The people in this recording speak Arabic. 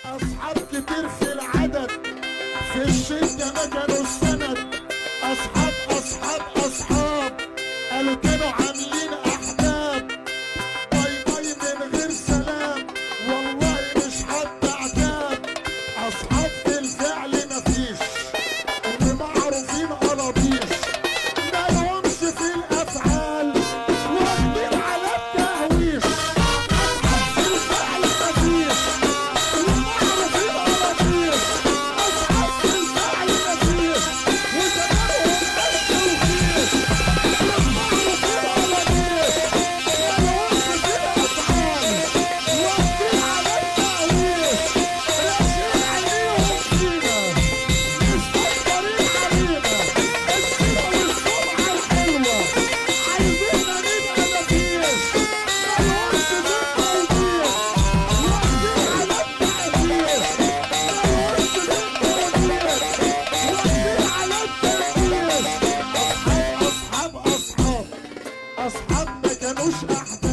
اصحاب كتير في العدد، في الشدة ما كانوا السند. اصحاب اصحاب اصحاب قالوا كانوا عاملين احباب. باي باي من غير سلام، والله مش حد عتاب. اصحاب في الفعل مفيش، اللي معروفين قرابيش، ما لهمش في الافعال، واخدين على التهويش. اصحاب في الفعل مفيش، اللي معروفين قرابيش. اصحاب في الفعل مفيش، وزمانهم قش وخيش. اللي معروفين قرابيش، ما لهمش في الافعال، واخدين على التهويش. راشين عينيهم فينا، مش مقدرين علينا. السيرة والسمعة الحلوة عايزيننا نبقى مفيش، مالهمش في التوفيق، واخدين على التقدير. مالهمش في التوفيق، واخدين على التقدير. أصحاب أصحاب أصحاب أصحاب ما كانوش أحباب.